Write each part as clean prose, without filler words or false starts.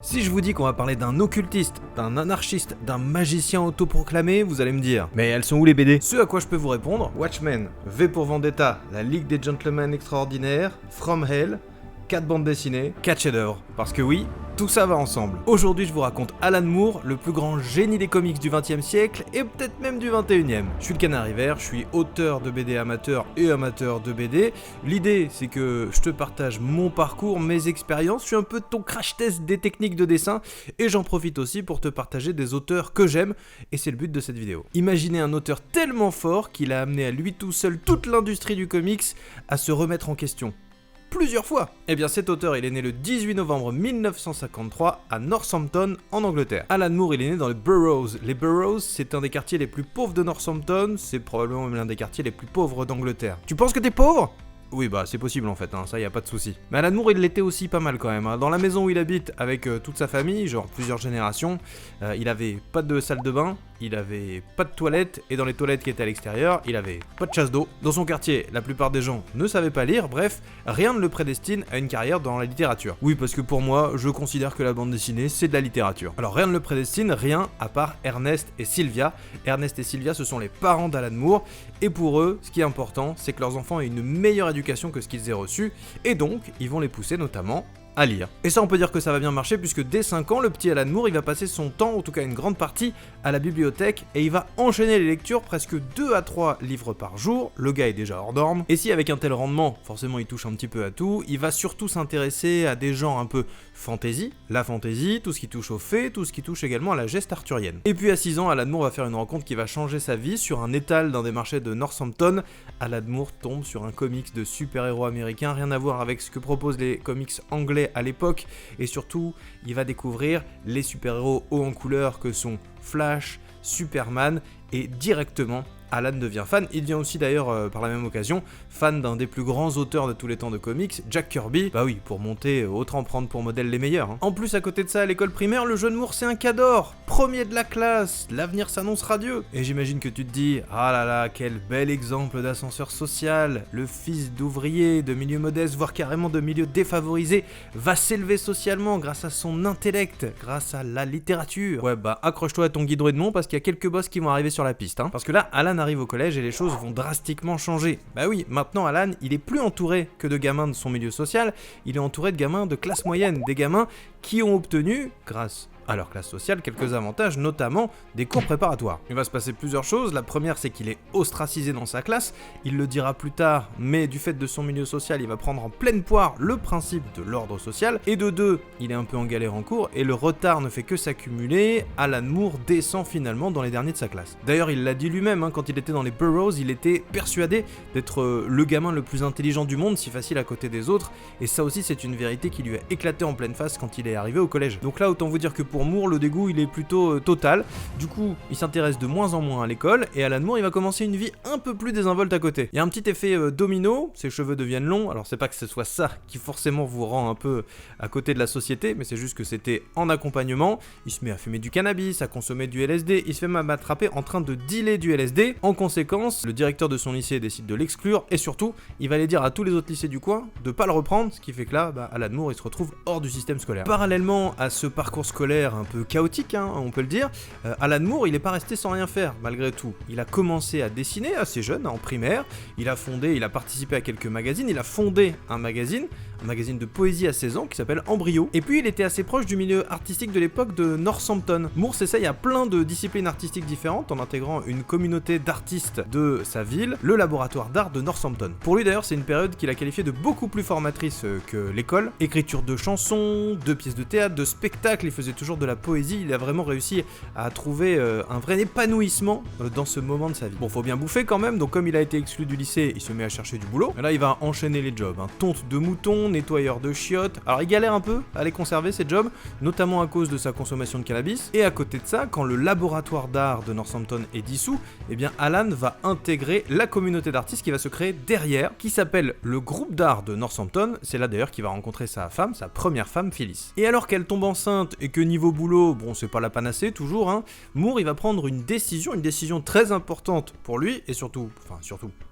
Si je vous dis qu'on va parler d'un occultiste, d'un anarchiste, d'un magicien autoproclamé, vous allez me dire, mais elles sont où les BD? Ce à quoi je peux vous répondre, Watchmen, V pour Vendetta, La Ligue des Gentlemen Extraordinaires, From Hell, 4 bandes dessinées, 4 chefs-d'œuvre. Parce que oui, tout ça va ensemble. Aujourd'hui, je vous raconte Alan Moore, le plus grand génie des comics du XXe siècle et peut-être même du XXIe. Je suis le Canari Vert, je suis auteur de BD amateur et amateur de BD. L'idée, c'est que je te partage mon parcours, mes expériences, je suis un peu ton crash test des techniques de dessin et j'en profite aussi pour te partager des auteurs que j'aime et c'est le but de cette vidéo. Imaginez un auteur tellement fort qu'il a amené à lui tout seul toute l'industrie du comics à se remettre en question. Plusieurs fois. Eh bien cet auteur il est né le 18 novembre 1953 à Northampton en Angleterre. Alan Moore il est né dans les Burrows. Les Burrows c'est un des quartiers les plus pauvres de Northampton, c'est probablement même l'un des quartiers les plus pauvres d'Angleterre. Tu penses que t'es pauvre ? Oui bah c'est possible en fait, ça y a pas de souci. Mais Alan Moore il l'était aussi pas mal quand même. Dans la maison où il habite avec toute sa famille, genre plusieurs générations, il avait pas de salle de bain, il avait pas de toilette, et dans les toilettes qui étaient à l'extérieur, il avait pas de chasse d'eau. Dans son quartier, la plupart des gens ne savaient pas lire, bref, rien ne le prédestine à une carrière dans la littérature. Oui, parce que pour moi, je considère que la bande dessinée, c'est de la littérature. Alors rien ne le prédestine, rien à part Ernest et Sylvia. Ernest et Sylvia, ce sont les parents d'Alan Moore, et pour eux, ce qui est important, c'est que leurs enfants aient une meilleure éducation que ce qu'ils aient reçu, et donc, ils vont les pousser notamment à lire. Et ça on peut dire que ça va bien marcher puisque dès 5 ans, le petit Alan Moore il va passer son temps, en tout cas une grande partie, à la bibliothèque et il va enchaîner les lectures presque 2 à 3 livres par jour, le gars est déjà hors norme, et si avec un tel rendement, forcément il touche un petit peu à tout, il va surtout s'intéresser à des genres un peu fantasy, la fantasy, tout ce qui touche aux fées, tout ce qui touche également à la geste arthurienne. Et puis à 6 ans, Alan Moore va faire une rencontre qui va changer sa vie sur un étal dans des marchés de Northampton. Alan Moore tombe sur un comics de super-héros américains, rien à voir avec ce que proposent les comics anglais à l'époque, et surtout il va découvrir les super-héros hauts en couleur que sont Flash, Superman, et directement Alan devient fan. Il devient aussi d'ailleurs par la même occasion fan d'un des plus grands auteurs de tous les temps de comics, Jack Kirby. Bah oui, pour monter, autant prendre pour modèle les meilleurs. En plus, à côté de ça, à l'école primaire, le jeune Moore c'est un cador, premier de la classe, l'avenir s'annonce radieux. Et j'imagine que tu te dis, ah là là, quel bel exemple d'ascenseur social, le fils d'ouvrier, de milieu modeste, voire carrément de milieu défavorisé, va s'élever socialement grâce à son intellect, grâce à la littérature. Ouais bah accroche-toi à ton guide Edmond parce qu'il y a quelques boss qui vont arriver sur la piste. Parce que là, Alan arrive au collège et les choses vont drastiquement changer. Bah oui, maintenant Alan, il est plus entouré que de gamins de son milieu social, il est entouré de gamins de classe moyenne, des gamins qui ont obtenu, grâce à leur classe sociale, quelques avantages, notamment des cours préparatoires. Il va se passer plusieurs choses. La première, c'est qu'il est ostracisé dans sa classe. Il le dira plus tard, mais du fait de son milieu social, il va prendre en pleine poire le principe de l'ordre social. Et de deux, il est un peu en galère en cours, et le retard ne fait que s'accumuler. Alan Moore descend finalement dans les derniers de sa classe. D'ailleurs, il l'a dit lui-même, quand il était dans les Burrows, il était persuadé d'être le gamin le plus intelligent du monde, si facile à côté des autres, et ça aussi, c'est une vérité qui lui a éclaté en pleine face quand il est arrivé au collège. Donc là, autant vous dire que pour Moore, le dégoût il est plutôt total. Du coup, il s'intéresse de moins en moins à l'école et Alan Moore il va commencer une vie un peu plus désinvolte à côté. Il y a un petit effet domino, ses cheveux deviennent longs. Alors c'est pas que ce soit ça qui forcément vous rend un peu à côté de la société, mais c'est juste que c'était en accompagnement. Il se met à fumer du cannabis, à consommer du LSD, il se fait même attraper en train de dealer du LSD. En conséquence, le directeur de son lycée décide de l'exclure et surtout, il va aller dire à tous les autres lycées du coin de pas le reprendre, ce qui fait que là, Alan Moore il se retrouve hors du système scolaire. Parallèlement à ce parcours scolaire un peu chaotique, on peut le dire, Alan Moore il est pas resté sans rien faire malgré tout. Il a commencé à dessiner assez jeune, en primaire, il a participé à quelques magazines, il a fondé un magazine de poésie à 16 ans qui s'appelle Embryo, et puis il était assez proche du milieu artistique de l'époque de Northampton. Moore s'essaye à plein de disciplines artistiques différentes en intégrant une communauté d'artistes de sa ville, le laboratoire d'art de Northampton. Pour lui d'ailleurs c'est une période qu'il a qualifiée de beaucoup plus formatrice que l'école, écriture de chansons, de pièces de théâtre, de spectacles, il faisait toujours de la poésie, il a vraiment réussi à trouver un vrai épanouissement dans ce moment de sa vie. Bon, faut bien bouffer quand même, donc comme il a été exclu du lycée, il se met à chercher du boulot. Et là, il va enchaîner les jobs, tonte de moutons, nettoyeur de chiottes. Alors, il galère un peu à les conserver, ces jobs, notamment à cause de sa consommation de cannabis. Et à côté de ça, quand le laboratoire d'art de Northampton est dissous, eh bien, Alan va intégrer la communauté d'artistes qui va se créer derrière, qui s'appelle le groupe d'art de Northampton. C'est là d'ailleurs qu'il va rencontrer sa femme, sa première femme, Phyllis. Et alors qu'elle tombe enceinte et que niveau boulot, bon, c'est pas la panacée toujours, Moore il va prendre une décision très importante pour lui et surtout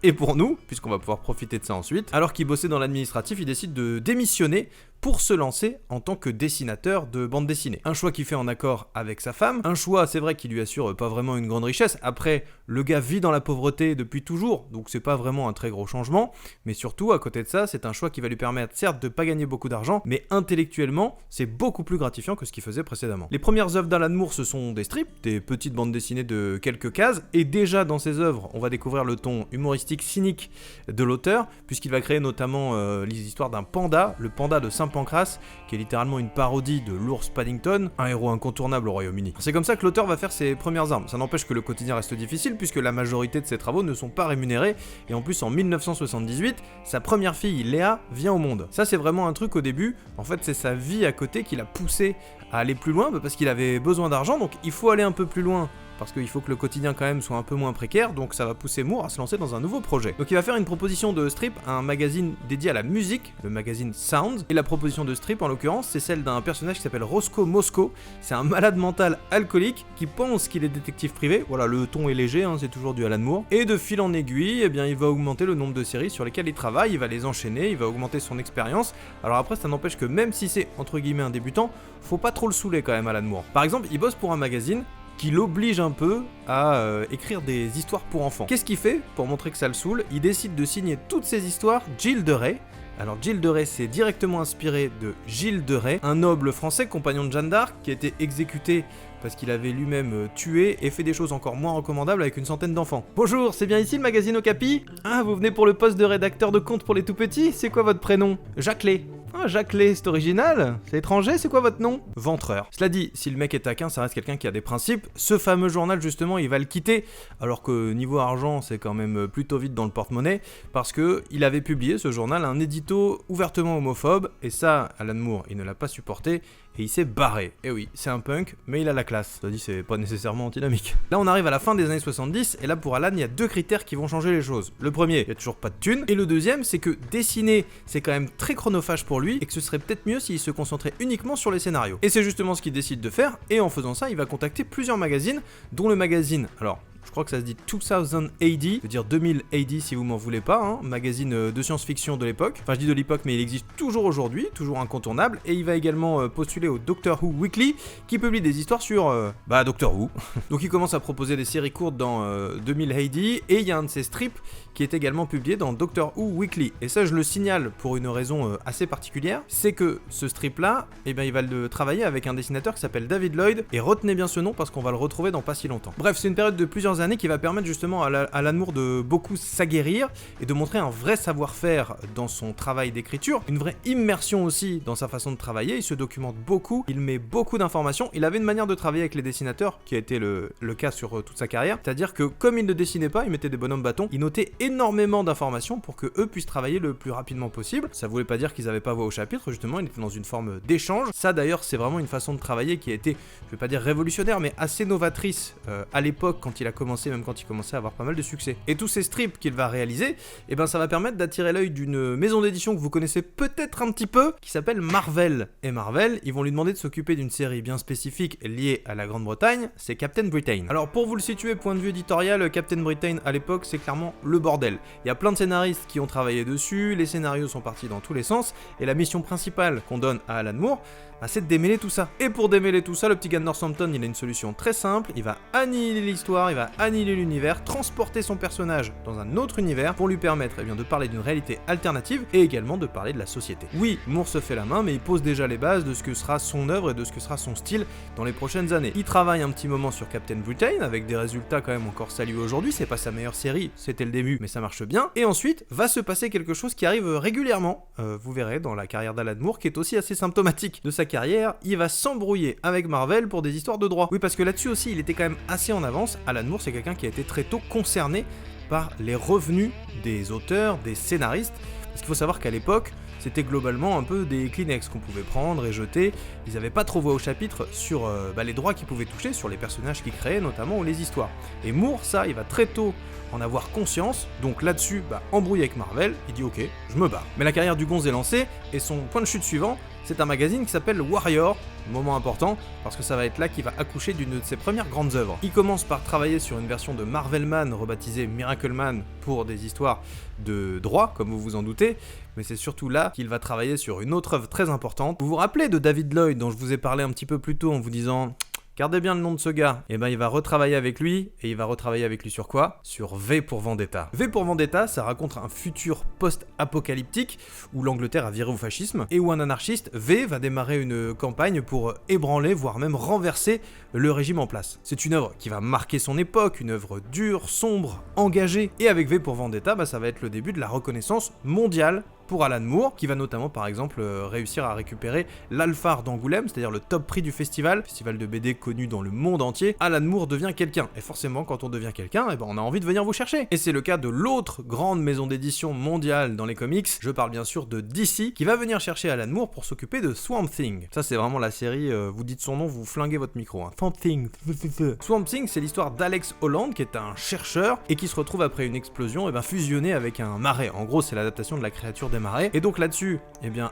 et pour nous, puisqu'on va pouvoir profiter de ça ensuite. Alors qu'il bossait dans l'administratif, il décide de démissionner pour se lancer en tant que dessinateur de bande dessinée. Un choix qu'il fait en accord avec sa femme, un choix c'est vrai qui lui assure pas vraiment une grande richesse. Après, le gars vit dans la pauvreté depuis toujours, donc c'est pas vraiment un très gros changement, mais surtout à côté de ça, c'est un choix qui va lui permettre certes de pas gagner beaucoup d'argent, mais intellectuellement, c'est beaucoup plus gratifiant que ce qu'il faisait précédemment. Les premières œuvres d'Alan Moore, ce sont des strips, des petites bandes dessinées de quelques cases, et déjà dans ces œuvres, on va découvrir le ton humoristique cynique de l'auteur, puisqu'il va créer notamment les histoires d'un panda, le panda de Saint-Pancras, qui est littéralement une parodie de l'ours Paddington, un héros incontournable au Royaume-Uni. C'est comme ça que l'auteur va faire ses premières armes. Ça n'empêche que le quotidien reste difficile, puisque la majorité de ses travaux ne sont pas rémunérés, et en plus en 1978, sa première fille, Léa, vient au monde. Ça c'est vraiment un truc au début, en fait c'est sa vie à côté qui l'a poussé à aller plus loin, parce qu'il avait besoin d'argent, donc il faut aller un peu plus loin, parce qu'il faut que le quotidien quand même soit un peu moins précaire, donc ça va pousser Moore à se lancer dans un nouveau projet. Donc il va faire une proposition de strip à un magazine dédié à la musique, le magazine Sound, et la proposition de strip en l'occurrence c'est celle d'un personnage qui s'appelle Roscoe Moscow. C'est un malade mental alcoolique qui pense qu'il est détective privé, voilà le ton est léger, hein, c'est toujours du Alan Moore, et de fil en aiguille, eh bien il va augmenter le nombre de séries sur lesquelles il travaille, il va les enchaîner, il va augmenter son expérience. Alors après ça n'empêche que même si c'est entre guillemets un débutant, faut pas trop le saouler quand même Alan Moore. Par exemple il bosse pour un magazine qui l'oblige un peu à écrire des histoires pour enfants. Qu'est-ce qu'il fait pour montrer que ça le saoule? Il décide de signer toutes ces histoires Gilles de Rais. Alors Gilles de Rais c'est directement inspiré de Gilles de Rais, un noble français compagnon de Jeanne d'Arc qui a été exécuté parce qu'il avait lui-même tué et fait des choses encore moins recommandables avec une centaine d'enfants. Bonjour, c'est bien ici le magazine Okapi? Ah, vous venez pour le poste de rédacteur de contes pour les tout-petits? C'est quoi votre prénom? Jacquelet. Ah, Jacquelet, c'est original. C'est étranger, c'est quoi votre nom? Ventreur. Cela dit, si le mec est taquin, ça reste quelqu'un qui a des principes. Ce fameux journal, justement, il va le quitter, alors que niveau argent, c'est quand même plutôt vite dans le porte-monnaie, parce que il avait publié, ce journal, un édito ouvertement homophobe, et ça, Alan Moore, il ne l'a pas supporté, et il s'est barré. Et oui, c'est un punk, mais il a la classe. Ça dit, c'est pas nécessairement anti-dynamique. Là, on arrive à la fin des années 70, et là, pour Alan, il y a deux critères qui vont changer les choses. Le premier, il y a toujours pas de thunes, et le deuxième, c'est que dessiner, c'est quand même très chronophage pour lui, et que ce serait peut-être mieux s'il se concentrait uniquement sur les scénarios. Et c'est justement ce qu'il décide de faire, et en faisant ça, il va contacter plusieurs magazines, dont le magazine, alors, je crois que ça se dit 2000 AD, je veux dire 2000 AD si vous m'en voulez pas, hein, magazine de science-fiction de l'époque. Enfin je dis de l'époque mais il existe toujours aujourd'hui, toujours incontournable, et il va également postuler au Doctor Who Weekly qui publie des histoires sur Doctor Who. Donc il commence à proposer des séries courtes dans 2000 AD, et il y a un de ses strips qui est également publié dans Doctor Who Weekly. Et ça je le signale pour une raison assez particulière, c'est que ce strip là, eh ben, il va le travailler avec un dessinateur qui s'appelle David Lloyd, et retenez bien ce nom parce qu'on va le retrouver dans pas si longtemps. Bref, c'est une période de plusieurs années qui va permettre justement à Alan Moore de beaucoup s'aguerrir et de montrer un vrai savoir-faire dans son travail d'écriture, une vraie immersion aussi dans sa façon de travailler. Il se documente beaucoup, il met beaucoup d'informations, il avait une manière de travailler avec les dessinateurs qui a été le cas sur toute sa carrière, c'est-à-dire que comme il ne dessinait pas, il mettait des bonhommes bâtons, il notait énormément d'informations pour que eux puissent travailler le plus rapidement possible. Ça voulait pas dire qu'ils avaient pas voix au chapitre, justement, il était dans une forme d'échange. Ça d'ailleurs c'est vraiment une façon de travailler qui a été, je vais pas dire révolutionnaire, mais assez novatrice à l'époque quand il a commencé, même quand il commençait à avoir pas mal de succès. Et tous ces strips qu'il va réaliser, eh ben ça va permettre d'attirer l'œil d'une maison d'édition que vous connaissez peut-être un petit peu, qui s'appelle Marvel. Et Marvel, ils vont lui demander de s'occuper d'une série bien spécifique liée à la Grande-Bretagne, c'est Captain Britain. Alors pour vous le situer, point de vue éditorial, Captain Britain à l'époque c'est clairement le bordel. Il y a plein de scénaristes qui ont travaillé dessus, les scénarios sont partis dans tous les sens, et la mission principale qu'on donne à Alan Moore, c'est de démêler tout ça. Et pour démêler tout ça, le petit gars de Northampton, il a une solution très simple, il va annihiler l'histoire, il va annihiler l'univers, transporter son personnage dans un autre univers pour lui permettre de parler d'une réalité alternative et également de parler de la société. Oui, Moore se fait la main, mais il pose déjà les bases de ce que sera son œuvre et de ce que sera son style dans les prochaines années. Il travaille un petit moment sur Captain Britain, avec des résultats quand même encore salués aujourd'hui, c'est pas sa meilleure série, c'était le début, mais ça marche bien, et ensuite va se passer quelque chose qui arrive régulièrement, vous verrez dans la carrière d'Alan Moore, qui est aussi assez symptomatique de sa carrière, il va s'embrouiller avec Marvel pour des histoires de droit. Oui, parce que là-dessus aussi, il était quand même assez en avance. Alan Moore, c'est quelqu'un qui a été très tôt concerné par les revenus des auteurs, des scénaristes, parce qu'il faut savoir qu'à l'époque, c'était globalement un peu des Kleenex qu'on pouvait prendre et jeter. Ils n'avaient pas trop voix au chapitre sur les droits qu'ils pouvaient toucher, sur les personnages qu'ils créaient notamment, ou les histoires. Et Moore, ça, il va très tôt en avoir conscience, donc là-dessus, embrouille avec Marvel, il dit ok, je me barre. Mais la carrière du gonze est lancée, et son point de chute suivant, c'est un magazine qui s'appelle Warrior, moment important, parce que ça va être là qu'il va accoucher d'une de ses premières grandes œuvres. Il commence par travailler sur une version de Marvelman, rebaptisée Miracleman, pour des histoires de droit, comme vous vous en doutez, mais c'est surtout là qu'il va travailler sur une autre œuvre très importante. Vous vous rappelez de David Lloyd, dont je vous ai parlé un petit peu plus tôt en vous disant... Gardez bien le nom de ce gars. Et ben il va retravailler avec lui, et il va retravailler avec lui sur quoi ? Sur V pour Vendetta. V pour Vendetta, ça raconte un futur post-apocalyptique où l'Angleterre a viré au fascisme et où un anarchiste, V, va démarrer une campagne pour ébranler, voire même renverser le régime en place. C'est une œuvre qui va marquer son époque, une œuvre dure, sombre, engagée. Et avec V pour Vendetta, ça va être le début de la reconnaissance mondiale pour Alan Moore, qui va notamment par exemple réussir à récupérer l'Alphard d'Angoulême, c'est-à-dire le top prix du festival de BD connu dans le monde entier. Alan Moore devient quelqu'un, et forcément quand on devient quelqu'un, on a envie de venir vous chercher. Et c'est le cas de l'autre grande maison d'édition mondiale dans les comics, je parle bien sûr de DC, qui va venir chercher Alan Moore pour s'occuper de Swamp Thing. Ça c'est vraiment la série, vous dites son nom, vous flinguez votre micro. Swamp Thing. Swamp Thing, c'est l'histoire d'Alex Holland, qui est un chercheur, et qui se retrouve après une explosion, fusionné avec un marais. En gros c'est l'adaptation de la créature des marais. Et donc là-dessus,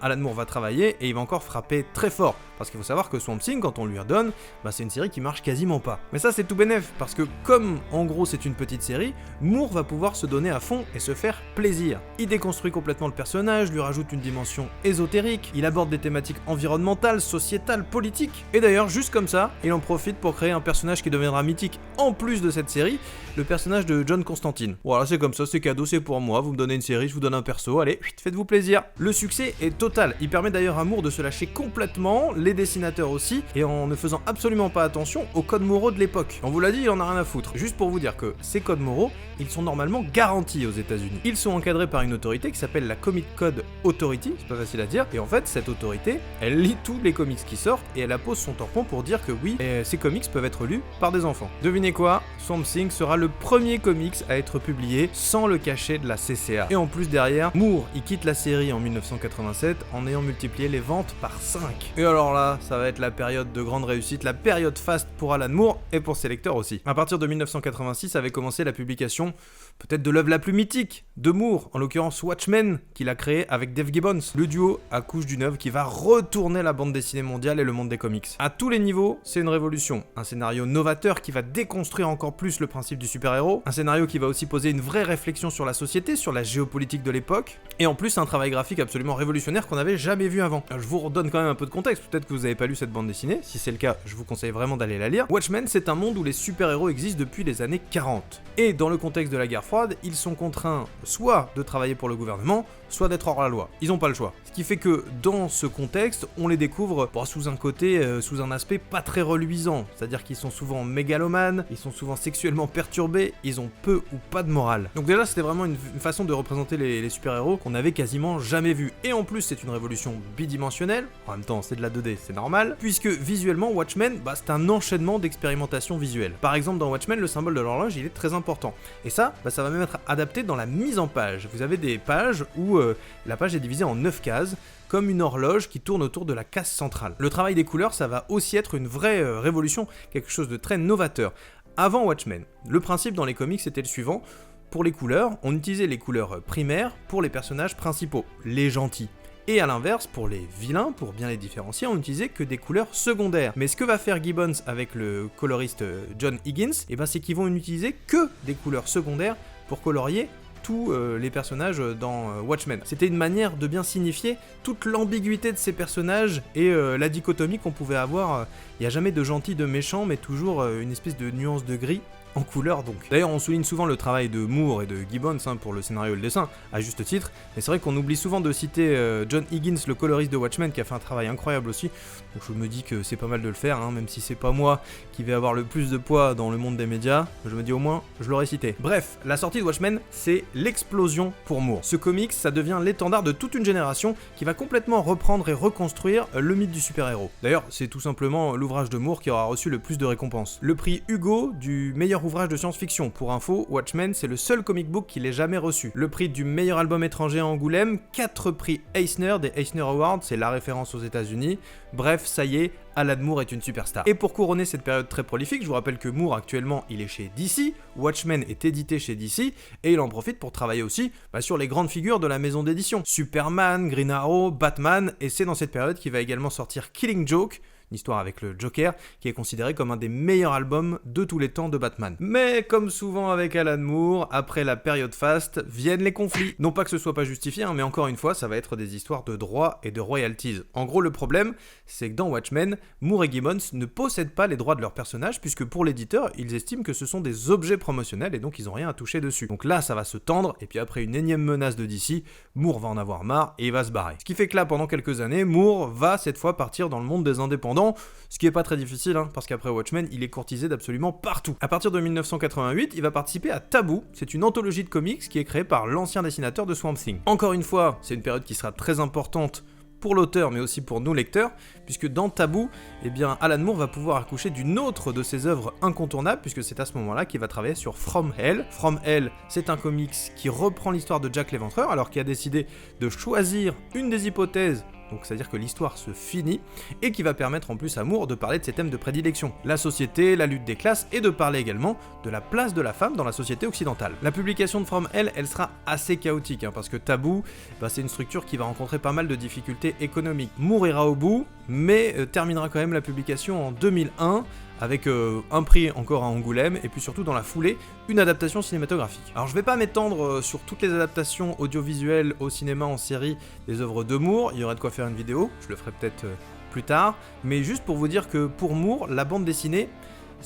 Alan Moore va travailler et il va encore frapper très fort. Parce qu'il faut savoir que Swamp Thing, quand on lui redonne, c'est une série qui marche quasiment pas. Mais ça c'est tout bénef, parce que comme en gros c'est une petite série, Moore va pouvoir se donner à fond et se faire plaisir. Il déconstruit complètement le personnage, lui rajoute une dimension ésotérique, il aborde des thématiques environnementales, sociétales, politiques. Et d'ailleurs, juste comme ça, il en profite pour créer un personnage qui deviendra mythique en plus de cette série, le personnage de John Constantine. Voilà, c'est comme ça, c'est cadeau, c'est pour moi, vous me donnez une série, je vous donne un perso, allez, faites-vous plaisir. Le succès est total, il permet d'ailleurs à Moore de se lâcher complètement, les dessinateurs aussi, et en ne faisant absolument pas attention aux codes moraux de l'époque. On vous l'a dit, il en a rien à foutre. Juste pour vous dire que ces codes moraux, ils sont normalement garantis aux États-Unis. Ils sont encadrés par une autorité qui s'appelle la Comic Code Authority, c'est pas facile à dire, et en fait, cette autorité, elle lit tous les comics qui sortent et elle appose son tampon pour dire que oui, ces comics peuvent être lus par des enfants. Devinez quoi ? Swamp Thing sera le premier comics à être publié sans le cachet de la CCA. Et en plus derrière, Moore, il quitte la série en 1987 en ayant multiplié les ventes par 5. Et alors là, ça va être la période de grande réussite, la période faste pour Alan Moore et pour ses lecteurs aussi. À partir de 1986 avait commencé la publication peut-être de l'œuvre la plus mythique de Moore, en l'occurrence Watchmen, qu'il a créé avec Dave Gibbons. Le duo accouche d'une œuvre qui va retourner la bande dessinée mondiale et le monde des comics. À tous les niveaux, c'est une révolution. Un scénario novateur qui va déconstruire encore plus le principe du super-héros, un scénario qui va aussi poser une vraie réflexion sur la société, sur la géopolitique de l'époque, et en plus un travail graphique absolument révolutionnaire qu'on n'avait jamais vu avant. Alors, je vous redonne quand même un peu de contexte, peut-être que vous n'avez pas lu cette bande dessinée, si c'est le cas, je vous conseille vraiment d'aller la lire. Watchmen, c'est un monde où les super-héros existent depuis les années 40. Et dans le contexte de la guerre froide, ils sont contraints soit de travailler pour le gouvernement, soit d'être hors la loi. Ils n'ont pas le choix. Ce qui fait que dans ce contexte, on les découvre sous un côté, sous un aspect pas très reluisant. C'est-à-dire qu'ils sont souvent mégalomanes, ils sont souvent sexuellement perturbés, ils ont peu ou pas de morale. Donc déjà, c'était vraiment une façon de représenter les super-héros qu'on avait quasiment jamais vu. Et en plus, c'est une révolution bidimensionnelle. En même temps, c'est de la 2D, c'est normal. Puisque visuellement, Watchmen, c'est un enchaînement d'expérimentations visuelles. Par exemple, dans Watchmen, le symbole de l'horloge, il est très important. Et ça, ça va même être adapté dans la mise en page. Vous avez des pages où la page est divisée en 9 cases, comme une horloge qui tourne autour de la case centrale. Le travail des couleurs, ça va aussi être une vraie révolution, quelque chose de très novateur. Avant Watchmen, le principe dans les comics c'était le suivant. Pour les couleurs, on utilisait les couleurs primaires pour les personnages principaux, les gentils. Et à l'inverse, pour les vilains, pour bien les différencier, on n'utilisait que des couleurs secondaires. Mais ce que va faire Gibbons avec le coloriste John Higgins, c'est qu'ils vont n'utiliser que des couleurs secondaires pour colorier tous les personnages dans Watchmen. C'était une manière de bien signifier toute l'ambiguïté de ces personnages et la dichotomie qu'on pouvait avoir. Il n'y a jamais de gentil, de méchant, mais toujours une espèce de nuance de gris en couleur donc. D'ailleurs on souligne souvent le travail de Moore et de Gibbons pour le scénario et le dessin, à juste titre, mais c'est vrai qu'on oublie souvent de citer John Higgins, le coloriste de Watchmen, qui a fait un travail incroyable aussi, donc je me dis que c'est pas mal de le faire, même si c'est pas moi qui vais avoir le plus de poids dans le monde des médias, je me dis au moins, je l'aurais cité. Bref, la sortie de Watchmen, c'est l'explosion pour Moore. Ce comics, ça devient l'étendard de toute une génération qui va complètement reprendre et reconstruire le mythe du super-héros. D'ailleurs, c'est tout simplement l'ouvrage de Moore qui aura reçu le plus de récompenses. Le prix Hugo du meilleur meilleur ouvrage de science-fiction. Pour info, Watchmen, c'est le seul comic book qu'il ait jamais reçu. Le prix du meilleur album étranger à Angoulême, 4 prix Eisner, des Eisner Awards, c'est la référence aux États-Unis. Bref, ça y est, Alan Moore est une superstar. Et pour couronner cette période très prolifique, je vous rappelle que Moore actuellement il est chez DC, Watchmen est édité chez DC, et il en profite pour travailler aussi sur les grandes figures de la maison d'édition. Superman, Green Arrow, Batman, et c'est dans cette période qu'il va également sortir Killing Joke, une histoire avec le Joker, qui est considéré comme un des meilleurs albums de tous les temps de Batman. Mais comme souvent avec Alan Moore, après la période faste, viennent les conflits. Non pas que ce soit pas justifié, mais encore une fois, ça va être des histoires de droits et de royalties. En gros, le problème, c'est que dans Watchmen, Moore et Gibbons ne possèdent pas les droits de leurs personnages, puisque pour l'éditeur, ils estiment que ce sont des objets promotionnels, et donc ils n'ont rien à toucher dessus. Donc là, ça va se tendre, et puis après une énième menace de DC, Moore va en avoir marre, et il va se barrer. Ce qui fait que là, pendant quelques années, Moore va cette fois partir dans le monde des indépendants, ce qui est pas très difficile, parce qu'après Watchmen, il est courtisé d'absolument partout. À partir de 1988, il va participer à Taboo, c'est une anthologie de comics qui est créée par l'ancien dessinateur de Swamp Thing. Encore une fois, c'est une période qui sera très importante pour l'auteur, mais aussi pour nous lecteurs, puisque dans Taboo, Alan Moore va pouvoir accoucher d'une autre de ses œuvres incontournables, puisque c'est à ce moment-là qu'il va travailler sur From Hell. From Hell, c'est un comics qui reprend l'histoire de Jack l'Éventreur, alors qu'il a décidé de choisir une des hypothèses, donc c'est-à-dire que l'histoire se finit, et qui va permettre en plus à Moore de parler de ses thèmes de prédilection, la société, la lutte des classes, et de parler également de la place de la femme dans la société occidentale. La publication de From Hell, elle sera assez chaotique, parce que Taboo, c'est une structure qui va rencontrer pas mal de difficultés économiques. Moore ira au bout, mais terminera quand même la publication en 2001, avec un prix encore à Angoulême, et puis surtout dans la foulée, une adaptation cinématographique. Alors je vais pas m'étendre sur toutes les adaptations audiovisuelles au cinéma, en série, des œuvres de Moore, il y aurait de quoi faire une vidéo, je le ferai peut-être plus tard, mais juste pour vous dire que pour Moore, la bande dessinée,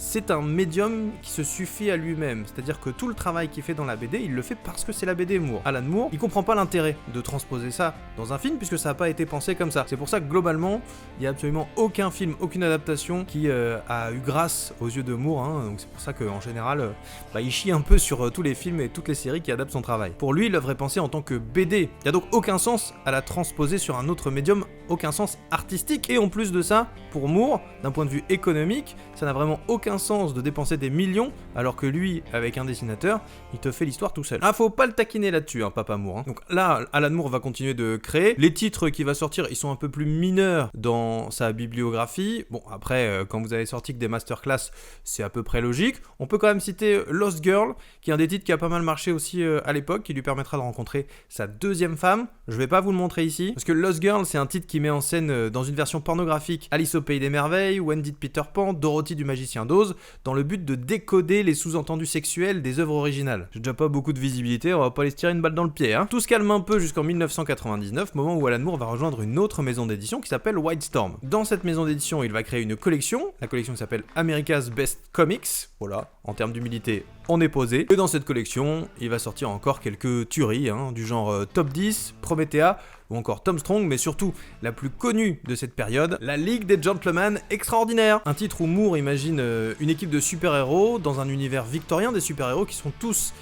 c'est un médium qui se suffit à lui-même, c'est-à-dire que tout le travail qu'il fait dans la BD, il le fait parce que c'est la BD Moore. Alan Moore, il comprend pas l'intérêt de transposer ça dans un film, puisque ça n'a pas été pensé comme ça. C'est pour ça que globalement, il n'y a absolument aucun film, aucune adaptation qui a eu grâce aux yeux de Moore, donc c'est pour ça qu'en général, il chie un peu sur tous les films et toutes les séries qui adaptent son travail. Pour lui, l'œuvre est pensée en tant que BD, il n'y a donc aucun sens à la transposer sur un autre médium, aucun sens artistique, et en plus de ça, pour Moore, d'un point de vue économique, ça n'a vraiment aucun sens de dépenser des millions, alors que lui, avec un dessinateur, il te fait l'histoire tout seul. Faut pas le taquiner là-dessus, Papa Moore. Donc là, Alan Moore va continuer de créer. Les titres qui va sortir, ils sont un peu plus mineurs dans sa bibliographie. Bon, après, quand vous avez sorti que des masterclass, c'est à peu près logique. On peut quand même citer Lost Girl, qui est un des titres qui a pas mal marché aussi à l'époque, qui lui permettra de rencontrer sa deuxième femme. Je vais pas vous le montrer ici, parce que Lost Girl, c'est un titre qui met en scène dans une version pornographique Alice au Pays des Merveilles, Wendy de Peter Pan, Dorothy du Magicien d'Oz, dans le but de décoder les sous-entendus sexuels des œuvres originales. J'ai déjà pas beaucoup de visibilité, on va pas les tirer une balle dans le pied. Tout se calme un peu jusqu'en 1999, moment où Alan Moore va rejoindre une autre maison d'édition qui s'appelle Wildstorm. Dans cette maison d'édition, il va créer une collection, la collection s'appelle America's Best Comics, voilà, en termes d'humilité, on est posé. Et dans cette collection, il va sortir encore quelques tueries, du genre Top 10, Promethea, ou encore Tom Strong, mais surtout, la plus connue de cette période, la Ligue des Gentlemen Extraordinaires. Un titre où Moore imagine une équipe de super-héros dans un univers victorien, des super-héros qui sont tous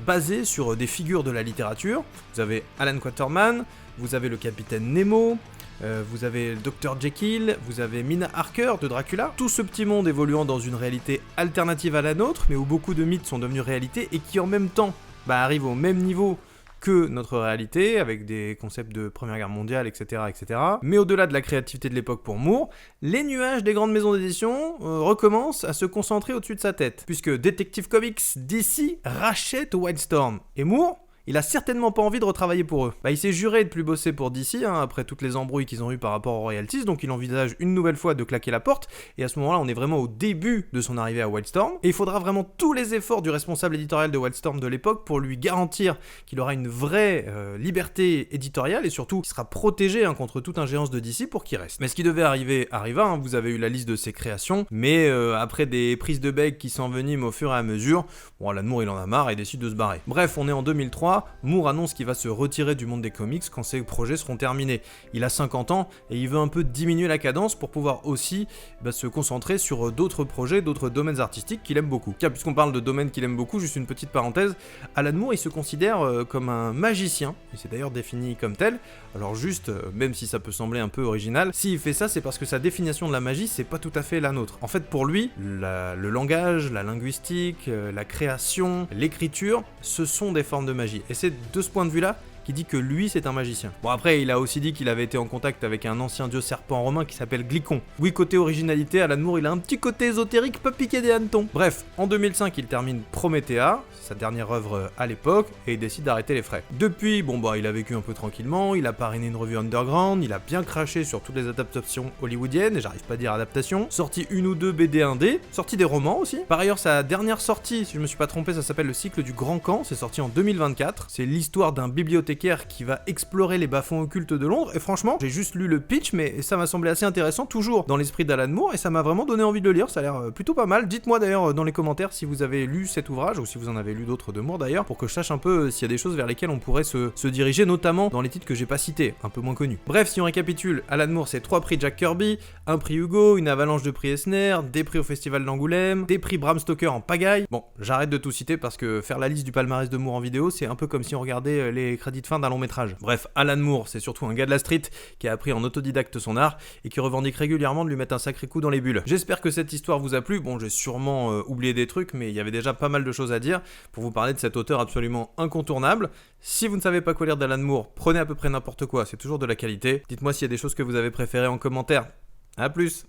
basés sur des figures de la littérature. Vous avez Alan Quaterman, vous avez le Capitaine Nemo, vous avez le Dr Jekyll, vous avez Mina Harker de Dracula, tout ce petit monde évoluant dans une réalité alternative à la nôtre, mais où beaucoup de mythes sont devenus réalité et qui en même temps arrivent au même niveau que notre réalité, avec des concepts de Première Guerre mondiale, etc., etc. Mais au-delà de la créativité de l'époque pour Moore, les nuages des grandes maisons d'édition recommencent à se concentrer au-dessus de sa tête, puisque Detective Comics DC rachète Wildstorm, et Moore, il a certainement pas envie de retravailler pour eux. Il s'est juré de plus bosser pour DC, après toutes les embrouilles qu'ils ont eues par rapport aux royalties, donc il envisage une nouvelle fois de claquer la porte, et à ce moment-là, on est vraiment au début de son arrivée à Wildstorm, et il faudra vraiment tous les efforts du responsable éditorial de Wildstorm de l'époque pour lui garantir qu'il aura une vraie liberté éditoriale, et surtout, qu'il sera protégé contre toute ingérence de DC pour qu'il reste. Mais ce qui devait arriver arriva, vous avez eu la liste de ses créations, mais après des prises de bec qui s'enveniment au fur et à mesure, Alan Moore il en a marre et décide de se barrer. Bref, on est en 2003, 2003, Moore annonce qu'il va se retirer du monde des comics quand ses projets seront terminés. Il a 50 ans et il veut un peu diminuer la cadence pour pouvoir aussi se concentrer sur d'autres projets, d'autres domaines artistiques qu'il aime beaucoup. Tiens, puisqu'on parle de domaines qu'il aime beaucoup, juste une petite parenthèse, Alan Moore il se considère comme un magicien, il s'est d'ailleurs défini comme tel. Alors juste, même si ça peut sembler un peu original, s'il fait ça c'est parce que sa définition de la magie c'est pas tout à fait la nôtre. En fait pour lui, le langage, la linguistique, la création, l'écriture, ce sont des formes de magie. Et c'est de ce point de vue-là qui dit que lui c'est un magicien. Bon après il a aussi dit qu'il avait été en contact avec un ancien dieu serpent romain qui s'appelle Glycon. Oui, côté originalité, Alan Moore il a un petit côté ésotérique pas piqué des hannetons. Bref, en 2005 il termine Promethea, sa dernière œuvre à l'époque, et il décide d'arrêter les frais. Depuis, il a vécu un peu tranquillement, il a parrainé une revue underground, il a bien craché sur toutes les adaptations hollywoodiennes, et j'arrive pas à dire adaptation, sorti une ou deux BD indés, sorti des romans aussi. Par ailleurs sa dernière sortie, si je me suis pas trompé, ça s'appelle Le Cycle du Grand Camp, c'est sorti en 2024, c'est l'histoire d'un bibliothécaire qui va explorer les bas-fonds occultes de Londres, et franchement, j'ai juste lu le pitch, mais ça m'a semblé assez intéressant, toujours dans l'esprit d'Alan Moore, et ça m'a vraiment donné envie de le lire, ça a l'air plutôt pas mal. Dites-moi d'ailleurs dans les commentaires si vous avez lu cet ouvrage, ou si vous en avez lu d'autres de Moore d'ailleurs, pour que je sache un peu s'il y a des choses vers lesquelles on pourrait se diriger, notamment dans les titres que j'ai pas cités, un peu moins connus. Bref, si on récapitule, Alan Moore c'est 3 prix Jack Kirby, un prix Hugo, une avalanche de prix Eisner, des prix au Festival d'Angoulême, des prix Bram Stoker en pagaille. Bon, j'arrête de tout citer parce que faire la liste du palmarès de Moore en vidéo, c'est un peu comme si on regardait les crédits de fin d'un long métrage. Bref, Alan Moore, c'est surtout un gars de la street qui a appris en autodidacte son art et qui revendique régulièrement de lui mettre un sacré coup dans les bulles. J'espère que cette histoire vous a plu. Bon, j'ai sûrement oublié des trucs, mais il y avait déjà pas mal de choses à dire pour vous parler de cet auteur absolument incontournable. Si vous ne savez pas quoi lire d'Alan Moore, prenez à peu près n'importe quoi, c'est toujours de la qualité. Dites-moi s'il y a des choses que vous avez préférées en commentaire. A plus!